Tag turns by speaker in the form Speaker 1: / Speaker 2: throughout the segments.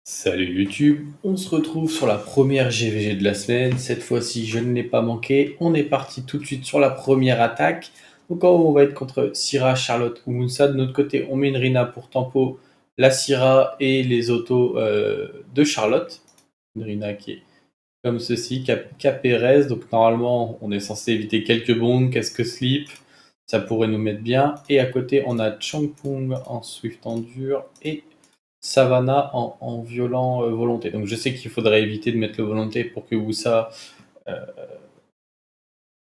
Speaker 1: Salut YouTube, on se retrouve sur la première GVG de la semaine. Cette fois-ci, je ne l'ai pas manqué. On est parti tout de suite sur la première attaque. Donc, on va être contre Syra, Charlotte ou Moonsa. De notre côté, on met une Rina pour tempo la Syra et les autos de Charlotte. Une Rina qui est comme ceci, Perez. Donc, normalement, on est censé éviter quelques bombes, quelques slips. Ça pourrait nous mettre bien. Et à côté, on a Changpung en Swift Endure et Savannah en violent volonté. Donc je sais qu'il faudrait éviter de mettre le volonté pour que Wusa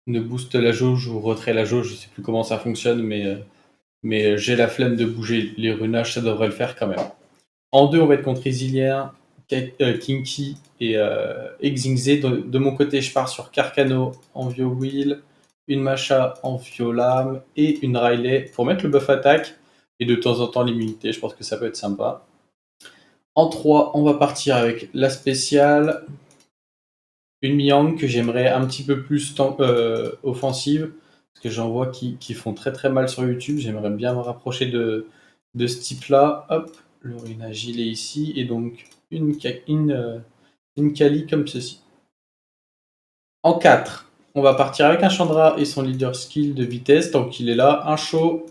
Speaker 1: ne booste la jauge ou retrait la jauge. Je sais plus comment ça fonctionne, mais j'ai la flemme de bouger les runages, ça devrait le faire quand même. En deux, on va être contre Isilien, Kinky et Xingze. De mon côté, je pars sur Carcano en Vio Wheel, une Masha en Violame et une Riley pour mettre le buff attaque et de temps en temps l'immunité. Je pense que ça peut être sympa. En 3, on va partir avec la spéciale. Une Miang que j'aimerais un petit peu plus offensive, parce que j'en vois qui font très très mal sur YouTube. J'aimerais bien me rapprocher de ce type-là. Hop, le Runa Gilet ici, et donc une Kali comme ceci. En 4, on va partir avec un Chandra et son leader skill de vitesse, tant qu'il est là. Un Show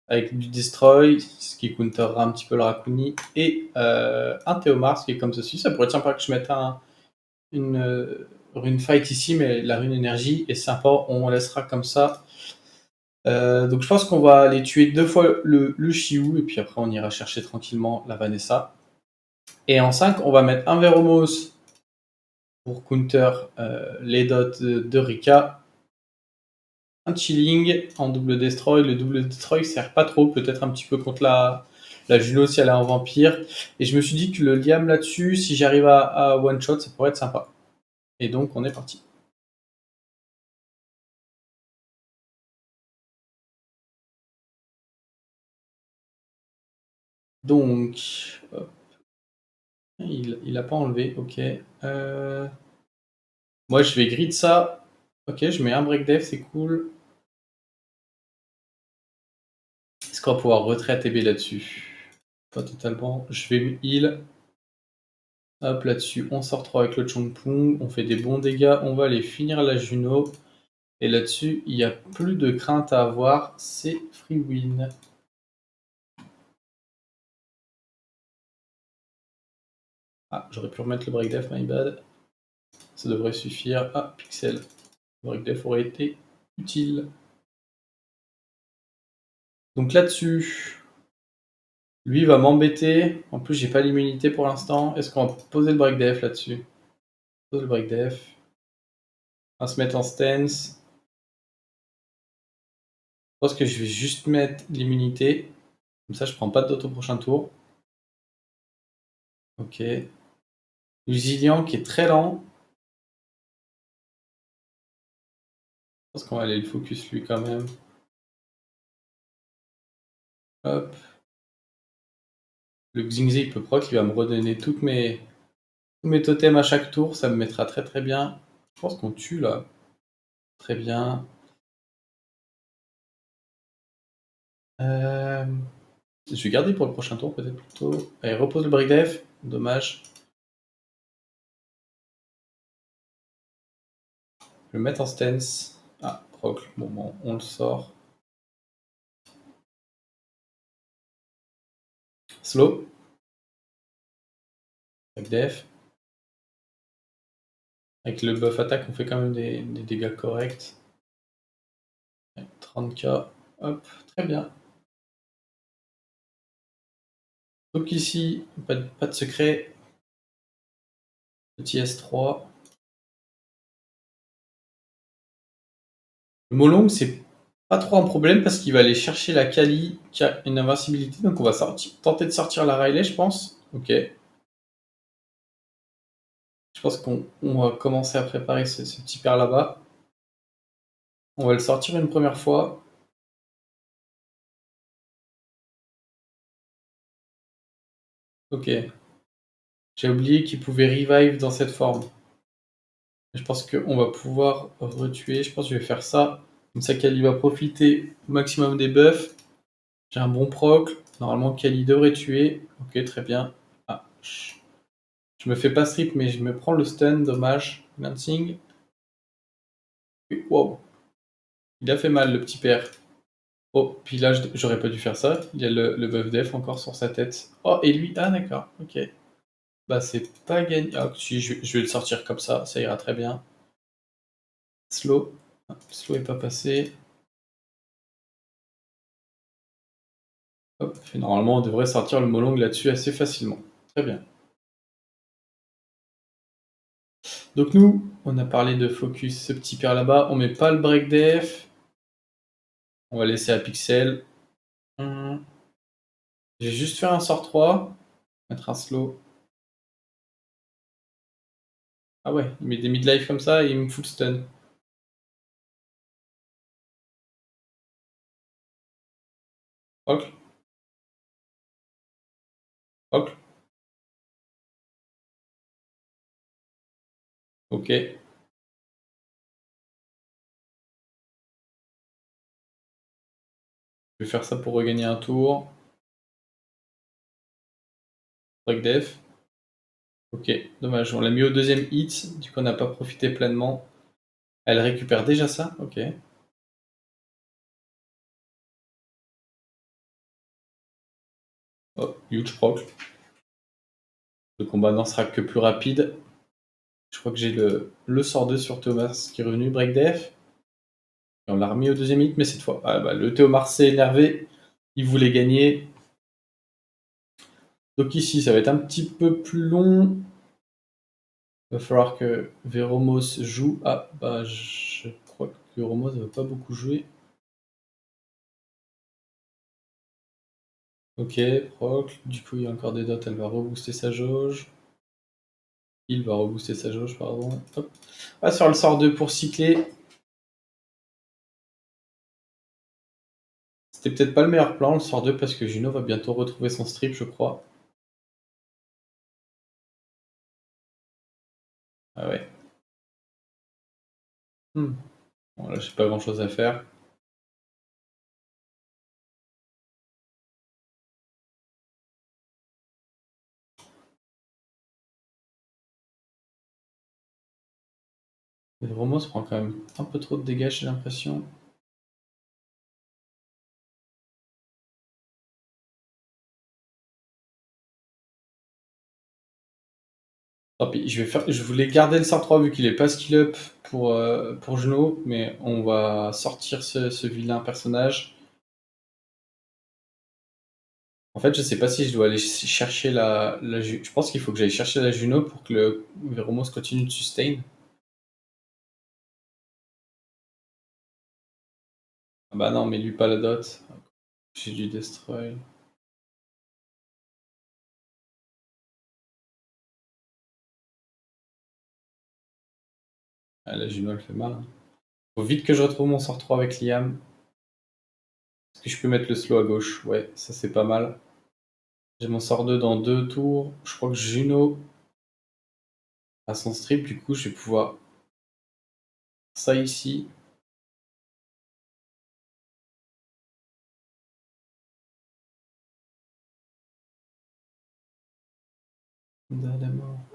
Speaker 1: avec du Destroy, ce qui counterera un petit peu le Rakuni, et un Théomar, ce qui est comme ceci. Ça pourrait être sympa que je mette une rune fight ici, mais la rune énergie est sympa, on laissera comme ça. Donc je pense qu'on va aller tuer 2 fois le Chiou, et puis après on ira chercher tranquillement la Vanessa. Et en 5, on va mettre un Veromos pour counter les dots de Rika. Un Chilling en double destroy. Le double destroy sert pas trop, peut-être un petit peu contre la Juno si elle est en vampire. Et je me suis dit que le Liam là-dessus, si j'arrive à one shot, ça pourrait être sympa. Et donc on est parti. Donc, il a pas enlevé, ok. Moi, je vais grid ça. Ok, je mets un break def, c'est cool. Est-ce qu'on va pouvoir retrait ATB là-dessus? Pas totalement. Je vais heal. Hop, là-dessus, on sort 3 avec le Chongpung. On fait des bons dégâts. On va aller finir la Juno. Et là-dessus, il n'y a plus de crainte à avoir. C'est free win. Ah, j'aurais pu remettre le break def, my bad. Ça devrait suffire. Ah, pixel. Le break def aurait été utile. Donc là-dessus, lui va m'embêter. En plus, j'ai pas l'immunité pour l'instant. Est-ce qu'on va poser le break def là-dessus? Pose le break def. On va se mettre en stance. Je pense que je vais juste mettre l'immunité. Comme ça, je prends pas d'auto au prochain tour. Ok. Lusilian qui est très lent. Je pense qu'on va aller le focus lui quand même. Hop. Le Xingzi il peut proc, il va me redonner tous mes totems à chaque tour. Ça me mettra très très bien. Je pense qu'on tue là. Très bien. Je vais garder pour le prochain tour peut-être plutôt. Allez, repose le break def. Dommage. Je vais le mettre en stance. Ah, proc. Bon, on le sort. Slow. Break def. Avec le buff attaque, on fait quand même des dégâts corrects. 30k. Hop, très bien. Donc ici, pas de secret. Petit S3. Le Molong, c'est pas trop un problème parce qu'il va aller chercher la Kali qui a une invincibilité. Donc on va tenter de sortir la Riley, je pense. Ok. Je pense qu'on va commencer à préparer ce petit père là-bas. On va le sortir une première fois. Ok. J'ai oublié qu'il pouvait revive dans cette forme. Je pense qu'on va pouvoir retuer. Je pense que je vais faire ça. Comme ça, Kali va profiter au maximum des buffs. J'ai un bon proc. Normalement, Kali devrait tuer. Ok, très bien. Ah, Je me fais pas strip, mais je me prends le stun, dommage. Lancing. Wow. Il a fait mal, le petit père. Oh, puis là, j'aurais pas dû faire ça. Il y a le buff def encore sur sa tête. Oh, et lui, ah d'accord, ok. Bah, c'est pas gagné. Ah, si, je vais le sortir comme ça ira très bien. Slow. Slow est pas passé. Hop, et normalement, on devrait sortir le Molong là-dessus assez facilement. Très bien. Donc nous, on a parlé de focus ce petit père là-bas. On met pas le break def. On va laisser à pixel. Je vais juste faire un sort 3. Mettre un slow. Ah ouais, il met des mid-life comme ça et il me full stun. Ok. Ok. Ok. Je vais faire ça pour regagner un tour. Break def. Ok, dommage. On l'a mis au deuxième hit. Du coup, on n'a pas profité pleinement. Elle récupère déjà ça. Ok. Oh, huge proc. Le combat n'en sera que plus rapide. Je crois que j'ai le sort 2 sur Thomas qui est revenu. Break def. Et on l'a remis au deuxième hit, mais cette fois, ah bah, le Théomar s'est énervé. Il voulait gagner. Donc ici, ça va être un petit peu plus long. Il va falloir que Veromos joue. Ah, bah, je crois que Veromos ne va pas beaucoup jouer. Ok, proc. Du coup, il y a encore des dots. Elle va rebooster sa jauge. Il va rebooster sa jauge, pardon. Hop. Ah, sur le sort 2 pour cycler. C'était peut-être pas le meilleur plan, le sort 2, parce que Juno va bientôt retrouver son strip, je crois. Ah ouais. Bon, là, j'ai pas grand-chose à faire. Veromos prend quand même un peu trop de dégâts, j'ai l'impression. Tant pis, je voulais garder le sort 3 vu qu'il est pas skill up pour Juno, mais on va sortir ce vilain personnage. En fait, je sais pas si je dois aller chercher je pense qu'il faut que j'aille chercher la Juno pour que le Veromos continue de sustain. Ah bah non, mais lui pas la dot. J'ai dû destroy. Ah, la Juno, elle fait mal. Hein. Faut vite que je retrouve mon sort 3 avec Liam. Est-ce que je peux mettre le slow à gauche? Ouais, ça c'est pas mal. J'ai mon sort 2 dans 2 tours. Je crois que Juno a son strip, du coup je vais pouvoir ça ici.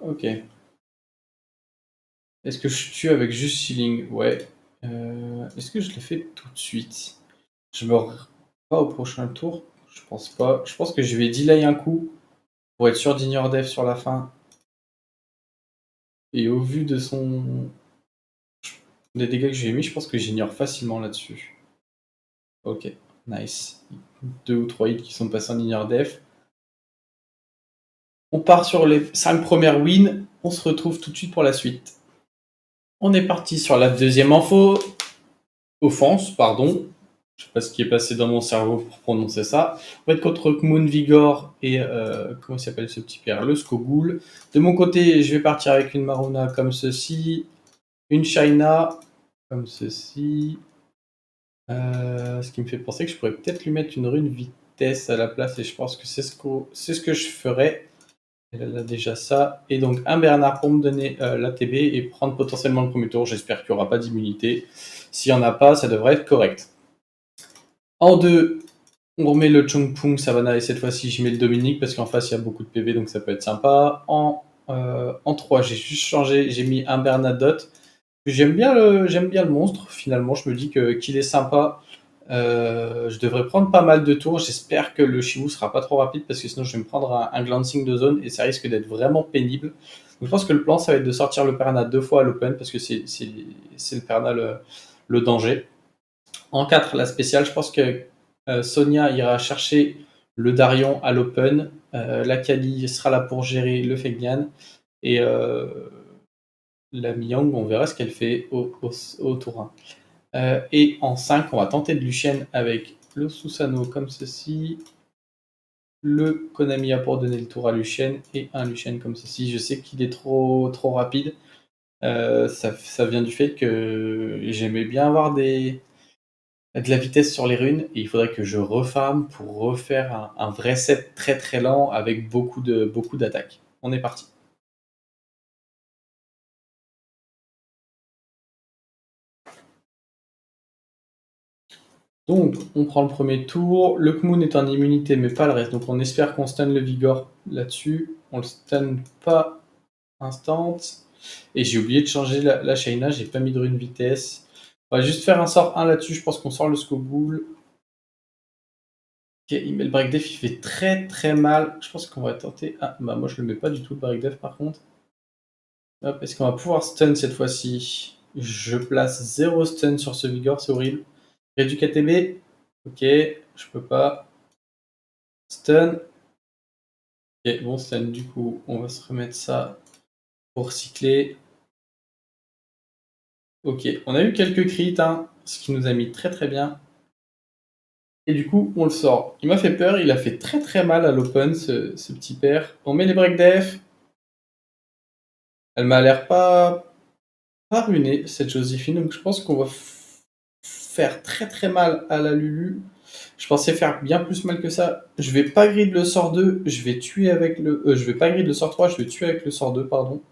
Speaker 1: Ok. Est-ce que je tue avec juste Sealing? Ouais. Est-ce que je le fais tout de suite? Je me pas au prochain tour? Je pense pas. Je pense que je vais delay un coup pour être sûr d'ignore dev sur la fin. Et au vu de des dégâts que j'ai mis, je pense que j'ignore facilement là-dessus. Ok, nice. 2 ou 3 hits qui sont passés en ignore def. On part sur les 5 premières wins. On se retrouve tout de suite pour la suite. On est parti sur la deuxième offense, pardon. Je sais pas ce qui est passé dans mon cerveau pour prononcer ça. On va être contre Moon Vigor et comment s'appelle ce petit père? Le Skogul. De mon côté, je vais partir avec une Maruna comme ceci, une Shaina comme ceci. Ce qui me fait penser que je pourrais peut-être lui mettre une rune vitesse à la place et je pense que c'est ce que je ferais. Elle a déjà ça. Et donc un Bernard pour me donner l'ATB et prendre potentiellement le premier tour. J'espère qu'il n'y aura pas d'immunité. S'il n'y en a pas, ça devrait être correct. En 2, On remet le Chongpung Savannah et cette fois-ci je mets le Dominique parce qu'en face il y a beaucoup de PV donc ça peut être sympa. En 3, j'ai juste changé, j'ai mis un Bernadotte. J'aime bien le monstre, finalement, je me dis qu'il est sympa. Je devrais prendre pas mal de tours, j'espère que le Chiwu sera pas trop rapide parce que sinon je vais me prendre un glancing de zone et ça risque d'être vraiment pénible. Donc je pense que le plan ça va être de sortir le Perna 2 fois à l'open parce que c'est le Perna le danger. En 4, la spéciale, je pense que Sonia ira chercher le Darion à l'open, la Kali sera là pour gérer le Fengyan et la Miang, on verra ce qu'elle fait au tour 1. Et en 5, on va tenter de Lucienne avec le Susano comme ceci, le Konamiya pour donner le tour à Lucienne et un Lucienne comme ceci. Je sais qu'il est trop rapide. Ça vient du fait que j'aimais bien avoir de la vitesse sur les runes et il faudrait que je refarme pour refaire un vrai set très lent avec beaucoup d'attaques. On est parti. Donc, on prend le premier tour. Le Kmoon est en immunité, mais pas le reste. Donc, on espère qu'on stun le Vigor là-dessus. On le stun pas instant. Et j'ai oublié de changer la Shaina. J'ai pas mis de rune vitesse. On va juste faire un sort 1 là-dessus. Je pense qu'on sort le Skogoul. Ok, il met le break def. Il fait très mal. Je pense qu'on va tenter. Ah, bah moi je le mets pas du tout le break def par contre. Hop, est-ce qu'on va pouvoir stun cette fois-ci? Je place 0 stun sur ce Vigor, c'est horrible. Réduit KTB. Ok, je peux pas. Stun. Ok, bon stun, du coup, on va se remettre ça pour cycler. Ok, on a eu quelques crits, hein, ce qui nous a mis très bien. Et du coup, on le sort. Il m'a fait peur, il a fait très mal à l'open, ce petit père. On met les break def. Elle m'a l'air pas runée, cette Joséphine, donc je pense qu'on va faire très mal à la Lulu. Je pensais faire bien plus mal que ça. Je vais pas grid le sort 2, je vais tuer avec le... je vais pas grid le sort 3, je vais tuer avec le sort 2, pardon.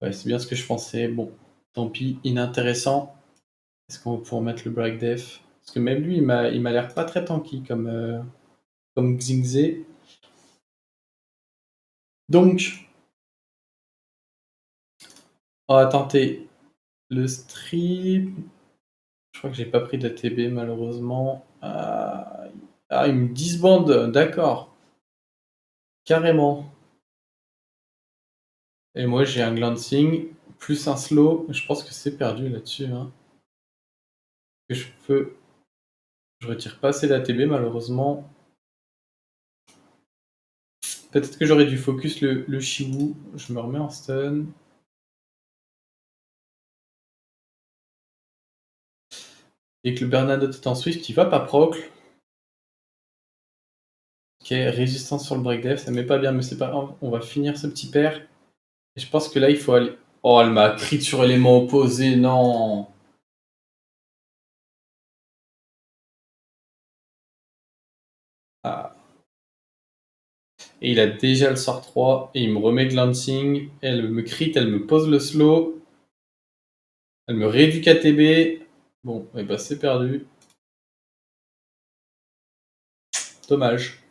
Speaker 1: Ouais, c'est bien ce que je pensais. Bon, tant pis, inintéressant. Est-ce qu'on va pouvoir mettre le break def? Parce que même lui, il m'a l'air pas très tanky comme Xingze. Donc, on va tenter le strip. Je crois que j'ai pas pris d'ATB malheureusement. Il me disbande, d'accord. Carrément. Et moi j'ai un glancing, plus un slow. Je pense que c'est perdu là-dessus. Hein. Que je peux. Je retire pas assez d'ATB malheureusement. Peut-être que j'aurais dû focus le Shiwu. Je me remets en stun. Et que le Bernadotte est en Swift, il va pas proc. Ok, résistance sur le break def, ça met pas bien, mais c'est pas grave. On va finir ce petit pair. Et je pense que là, il faut aller. Oh, elle m'a crit sur élément opposé, non. Ah. Et il a déjà le sort 3, et il me remet glancing. Elle me crit, elle me pose le slow. Elle me réduit KTB. Bon, et bah c'est perdu. Dommage.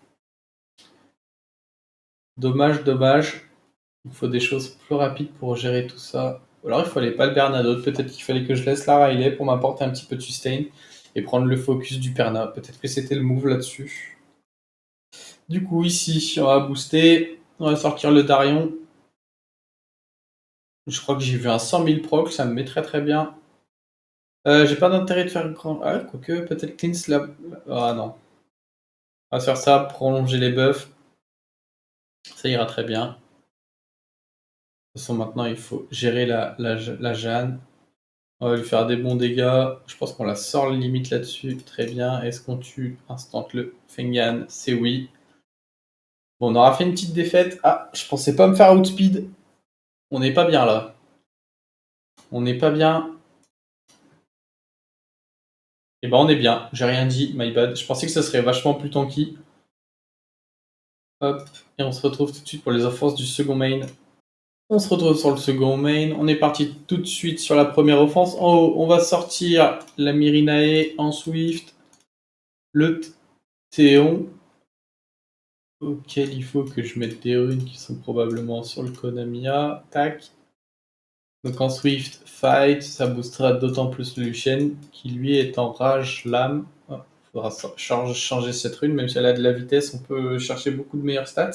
Speaker 1: Dommage. Il faut des choses plus rapides pour gérer tout ça. Ou alors il fallait pas le Bernadotte. Peut-être qu'il fallait que je laisse la Riley pour m'apporter un petit peu de sustain et prendre le focus du Perna. Peut-être que c'était le move là-dessus. Du coup, ici, on va booster. On va sortir le Darion. Je crois que j'ai vu un 100 000 proc, ça me met très bien. J'ai pas d'intérêt de faire grand. Ah, quoique, peut-être cleanse la. Ah non. On va faire ça, prolonger les buffs. Ça ira très bien. De toute façon, maintenant, il faut gérer la Jeanne. On va lui faire des bons dégâts. Je pense qu'on la sort limite là-dessus. Très bien. Est-ce qu'on tue instant le Fengyan? C'est oui. Bon, on aura fait une petite défaite. Ah, je pensais pas me faire outspeed. On n'est pas bien là. On n'est pas bien. Et ben on est bien. J'ai rien dit, my bad. Je pensais que ça serait vachement plus tanky. Hop. Et on se retrouve tout de suite pour les offenses du second main. On se retrouve sur le second main. On est parti tout de suite sur la première offense. En haut, on va sortir la Mirinae en Swift, le Théon, auquel il faut que je mette des runes qui sont probablement sur le Konamiya. Tac. Donc en Swift, Fight, ça boostera d'autant plus le Lucian, qui lui est en Rage Lame. Il faudra changer cette rune, même si elle a de la vitesse, on peut chercher beaucoup de meilleures stats.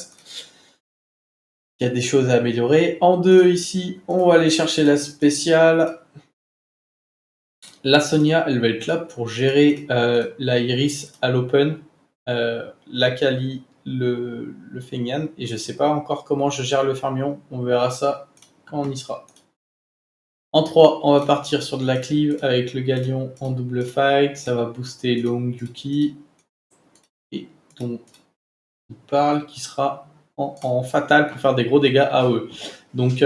Speaker 1: Il y a des choses à améliorer. En 2, ici, on va aller chercher la spéciale. La Sonia, elle va être là pour gérer la Iris à l'open, la Kali, le Fengyan, et je sais pas encore comment je gère le Fermion. On verra ça quand on y sera. En 3, on va partir sur de la cleave avec le Galion en double fight. Ça va booster Long Yuki, et dont on parle, qui sera en fatal pour faire des gros dégâts à eux. Donc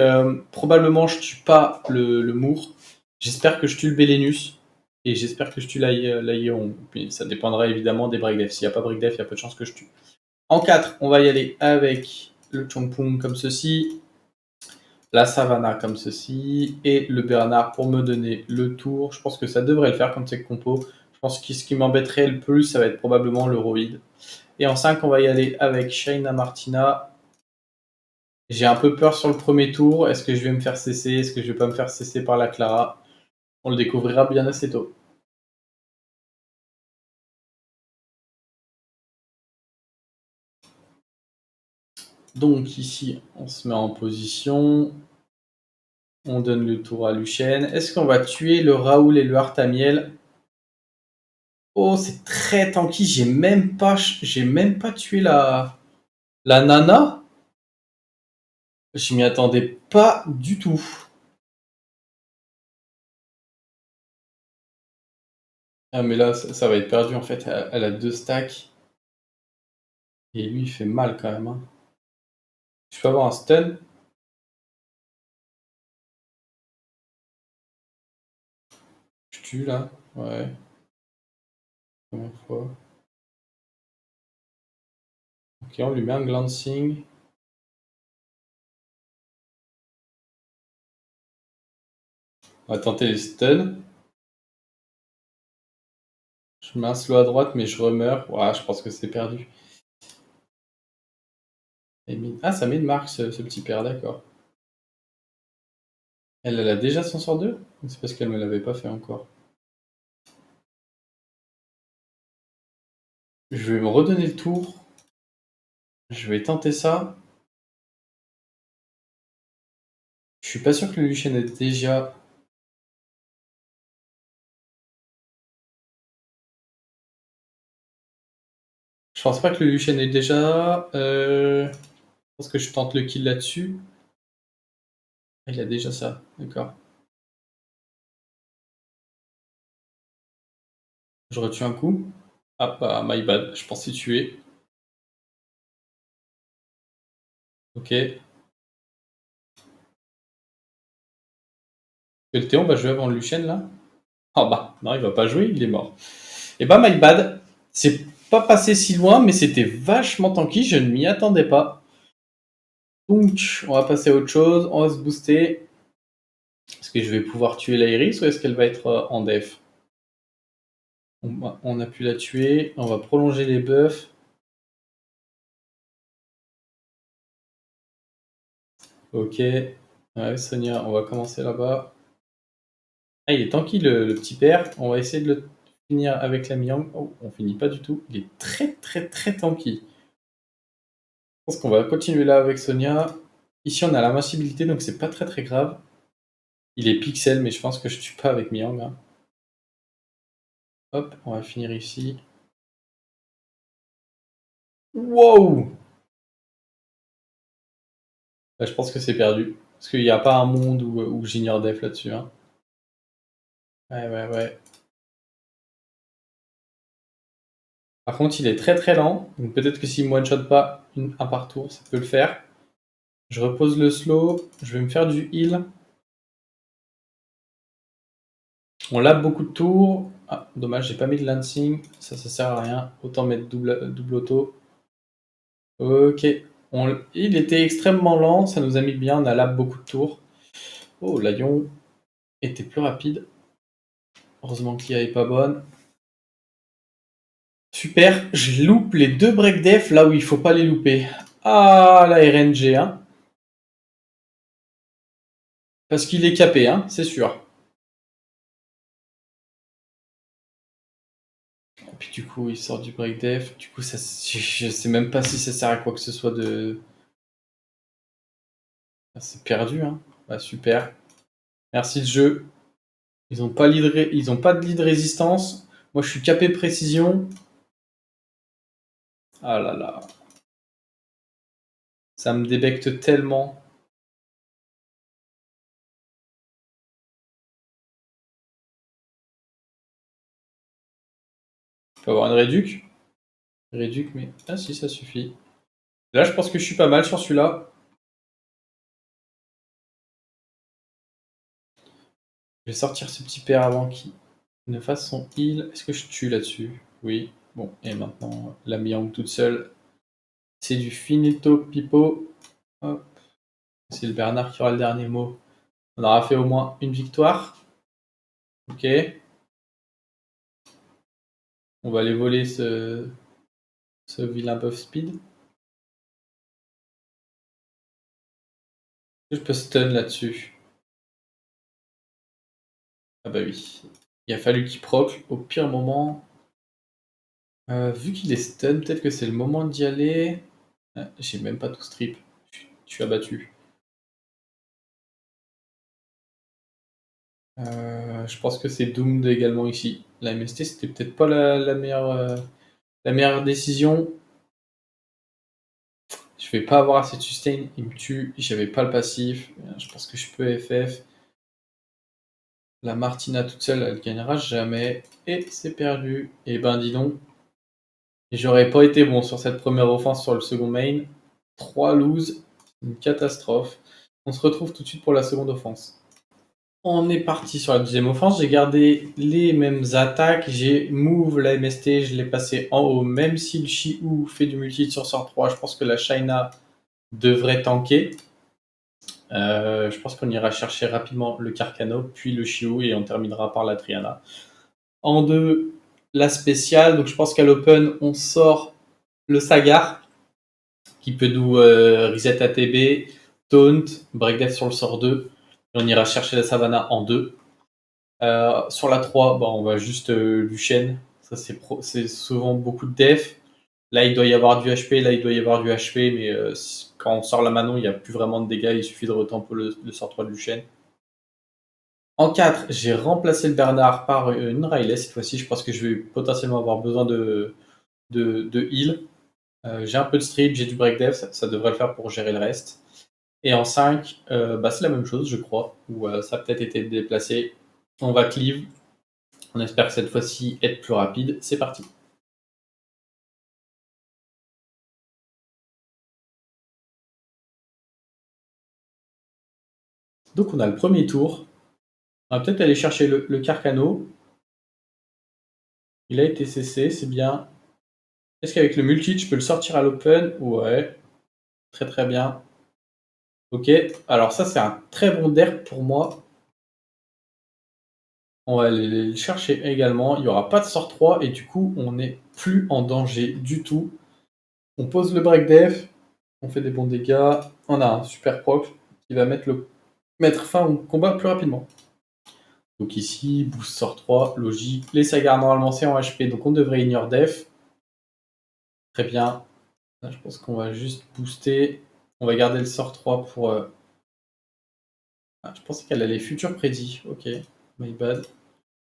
Speaker 1: probablement je tue pas le Mour. J'espère que je tue le Belenus. Et j'espère que je tue l'Aïeon. Puis ça dépendra évidemment des breakdef. S'il n'y a pas breakdef, il y a peu de chances que je tue. En 4, on va y aller avec le Chompung comme ceci, la Savannah comme ceci, et le Bernard pour me donner le tour. Je pense que ça devrait le faire comme c'est compo. Je pense que ce qui m'embêterait le plus, ça va être probablement le Roid. Et en 5, on va y aller avec Shaina Martina. J'ai un peu peur sur le premier tour. Est-ce que je vais me faire cesser? Est-ce que je vais pas me faire cesser par la Clara? On le découvrira bien assez tôt. Donc ici, on se met en position. On donne le tour à Luchen. Est-ce qu'on va tuer le Raoul et le Artamiel? Oh, c'est très tanky. J'ai même pas tué la Nana. Je m'y attendais pas du tout. Ah mais là, ça va être perdu en fait. Elle a 2 stacks. Et lui, il fait mal quand même. Hein. Je peux avoir un stun? Je tue là. Ouais. Première fois. Ok, on lui met un glancing. On va tenter les stuns. Je mets un slow à droite, mais je remeurs. Ouais, je pense que c'est perdu. Ah, ça met une marque, ce petit père, d'accord. Elle a déjà son sort 2? C'est parce qu'elle me l'avait pas fait encore. Je vais me redonner le tour. Je vais tenter ça. Je suis pas sûr que le Lucian est déjà... Je pense pas que le Lucian est déjà... Je pense que je tente le kill là-dessus. Il a déjà ça, d'accord. Je retue un coup. Ah bah, my bad, je pensais tuer. Ok. Et le Théon va jouer avant le Lucian là? Ah bah, non, il va pas jouer, il est mort. Et bah, my bad. C'est pas passé si loin, mais c'était vachement tanky, je ne m'y attendais pas. Donc, on va passer à autre chose, on va se booster. Est-ce que je vais pouvoir tuer l'Iris ou est-ce qu'elle va être en def? On a pu la tuer, on va prolonger les buffs. Ok. Ouais, Sonia, on va commencer là-bas. Ah, il est tanky le petit père. On va essayer de le finir avec la Miang. Oh, on finit pas du tout. Il est très très très tanky. Je pense qu'on va continuer là avec Sonia. Ici, on a l'invincibilité, donc c'est pas très très grave. Il est pixel, mais je pense que je tue pas avec Miang. Hein. Hop, on va finir ici. Wow! Bah, je pense que c'est perdu. Parce qu'il n'y a pas un monde où j'ignore def là-dessus. Hein. Ouais, ouais, ouais. Par contre, il est très très lent. Donc peut-être que s'il ne one-shot pas un par tour, ça peut le faire. Je repose le slow. Je vais me faire du heal. On l'a beaucoup de tours. Ah, dommage, j'ai pas mis de lancing. Ça sert à rien. Autant mettre double auto. Ok. Il était extrêmement lent, ça nous a mis bien, on a lap beaucoup de tours. Oh, Lion était plus rapide. Heureusement que l'IA est pas bonne. Super, je loupe les 2 break def là où il faut pas les louper. Ah, la RNG, hein. Parce qu'il est capé, hein, c'est sûr. Et puis du coup, il sort du break def. Du coup, ça, je sais même pas si ça sert à quoi que ce soit de... Ah, c'est perdu, hein. Bah, super. Merci le jeu. Ils ont pas, ils ont pas de lead résistance. Moi, je suis capé précision. Ah là là. Ça me débecte tellement. Je peux avoir une réduc. Réduc, mais... Ah si, ça suffit. Là, je pense que je suis pas mal sur celui-là. Je vais sortir ce petit père avant qu'il ne fasse son heal. Est-ce que je tue là-dessus? Oui. Bon, et maintenant, la Miang toute seule. C'est du finito pipo. Hop. C'est le Bernard qui aura le dernier mot. On aura fait au moins une victoire. Ok. On va aller voler ce vilain buff speed. Je peux stun là-dessus. Ah bah oui. Il a fallu qu'il proc au pire moment. Vu qu'il est stun, peut-être que c'est le moment d'y aller. Ah, j'ai même pas tout strip. Je suis abattu. Je pense que c'est Doomed également ici. La MST, c'était peut-être pas la meilleure décision. Je vais pas avoir assez de sustain. Il me tue. J'avais pas le passif. Je pense que je peux FF. La Martina toute seule, elle gagnera jamais. Et c'est perdu. Et ben dis donc. Et j'aurais pas été bon sur cette première offense sur le second main. 3 lose. Une catastrophe. On se retrouve tout de suite pour la seconde offense. On est parti sur la deuxième offense. J'ai gardé les mêmes attaques. J'ai move la MST, je l'ai passé en haut. Même si le Chi-Hu fait du multi sur sort 3, je pense que la China devrait tanker. Je pense qu'on ira chercher rapidement le Carcano, puis le Chi-Hu et on terminera par la Triana. En deux, la spéciale. Donc je pense qu'à l'open, on sort le Sagar qui peut nous reset ATB, taunt, breakdeath sur le sort 2. Et on ira chercher la Savannah en 2. Sur la 3, on va juste Luchen. Ça, c'est souvent beaucoup de def. Là, il doit y avoir du HP, là, il doit y avoir du HP, mais quand on sort la Manon, il n'y a plus vraiment de dégâts. Il suffit de retempo le sort 3 de Luchen. En 4, j'ai remplacé le Bernard par une Riley. Cette fois-ci, je pense que je vais potentiellement avoir besoin de heal. J'ai un peu de strip, j'ai du break def, ça devrait le faire pour gérer le reste. Et en 5, c'est la même chose, je crois, ou ça a peut-être été déplacé. On va cleave. On espère que cette fois-ci être plus rapide. C'est parti. Donc on a le premier tour. On va peut-être aller chercher le Carcano. Il a été CC, c'est bien. Est-ce qu'avec le multi, je peux le sortir à l'open? Ouais, très très bien. Ok, alors ça c'est un très bon derp pour moi. On va aller le chercher également. Il n'y aura pas de sort 3 et du coup on n'est plus en danger du tout. On pose le break def, on fait des bons dégâts. On a un super proc qui va mettre fin au combat plus rapidement. Donc ici, boost sort 3, logique. Les Sagars, normalement, c'est en HP, donc on devrait ignore def. Très bien. Là, je pense qu'on va juste booster. On va garder le sort 3 pour... Ah, je pensais qu'elle allait futur prédit. Ok, my bad.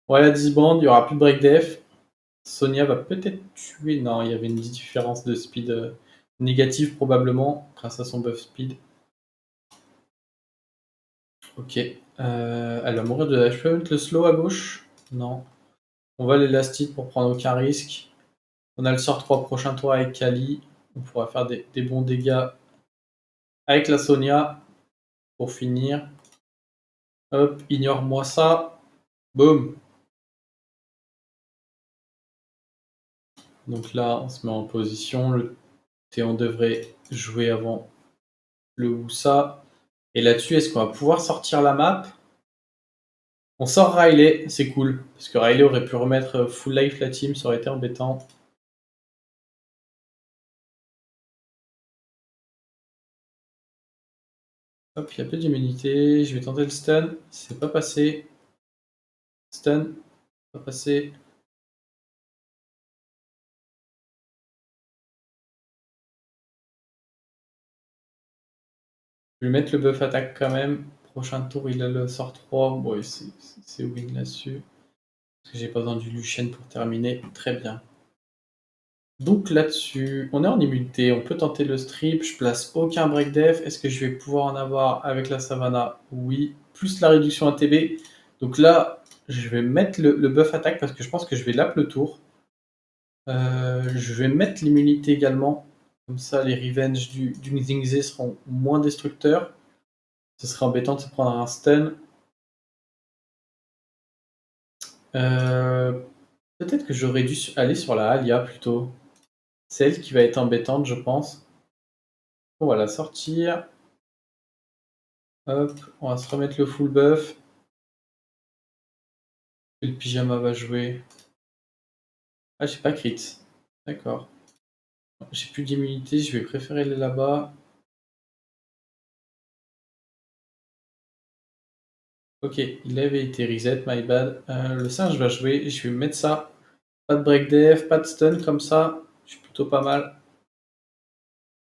Speaker 1: Voilà, 10 bandes, il n'y aura plus de break def. Sonia va peut-être tuer... Non, il y avait une différence de speed négative probablement, grâce à son buff speed. Ok. Elle va mourir de... Je peux mettre le slow à gauche? Non. On va l'élastite pour prendre aucun risque. On a le sort 3 prochain tour avec Kali. On pourra faire des bons dégâts avec la Sonia pour finir. Hop, ignore-moi ça. Boum. Donc là, on se met en position. Le Et on devrait jouer avant le Wusa. Et là-dessus, est-ce qu'on va pouvoir sortir la map? On sort Riley, c'est cool. Parce que Riley aurait pu remettre full life la team, ça aurait été embêtant. Hop, il a peu d'immunité. Je vais tenter le stun. C'est pas passé. Stun, pas passé. Je vais mettre le buff attaque quand même. Prochain tour, il a le sort 3. Bon, c'est win là-dessus. Parce que j'ai pas besoin du Lucian pour terminer. Très bien. Donc là-dessus, on est en immunité. On peut tenter le strip. Je place aucun break def. Est-ce que je vais pouvoir en avoir avec la Savannah? Oui. Plus la réduction ATB. Donc là, je vais mettre le buff attaque parce que je pense que je vais lap le tour. Je vais mettre l'immunité également. Comme ça, les revenge du Nzingze seront moins destructeurs. Ce serait embêtant de se prendre un stun. Peut-être que j'aurais dû aller sur la Alia plutôt. C'est elle qui va être embêtante, je pense. On va la sortir. Hop, on va se remettre le full buff. Et le pyjama va jouer. Ah, j'ai pas crit. D'accord. J'ai plus d'immunité, je vais préférer aller là-bas. Ok, il avait été reset, my bad. Le singe va jouer, je vais mettre ça. Pas de break def, pas de stun comme ça. Je suis plutôt pas mal.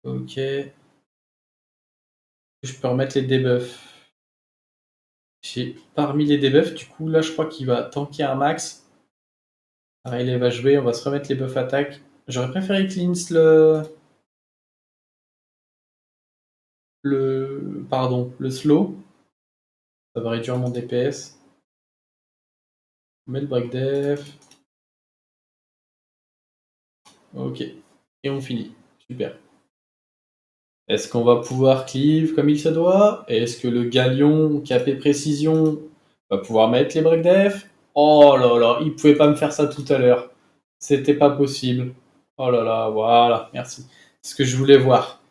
Speaker 1: Ok. Je peux remettre les debuffs. J'ai parmi les debuffs, du coup, là, je crois qu'il va tanker un max. Riley va jouer, on va se remettre les buffs attaque. J'aurais préféré cleanse le slow. Ça va réduire mon DPS. On met le break def. Ok. Et on finit. Super. Est-ce qu'on va pouvoir cleave comme il se doit? Est-ce que le galion KP précision va pouvoir mettre les break def? Oh là là, il pouvait pas me faire ça tout à l'heure. C'était pas possible. Oh là là, voilà, merci. C'est ce que je voulais voir.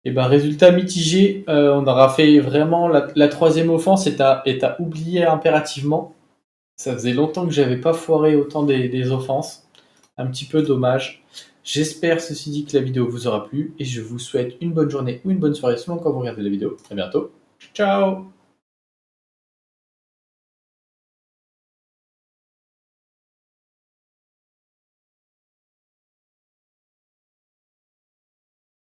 Speaker 1: Et ben résultat mitigé, on aura fait vraiment la troisième offense et t'as oublié impérativement. Ça faisait longtemps que j'avais pas foiré autant des offenses. Un petit peu dommage. J'espère, ceci dit, que la vidéo vous aura plu et je vous souhaite une bonne journée ou une bonne soirée selon quand vous regardez la vidéo. À bientôt. Ciao!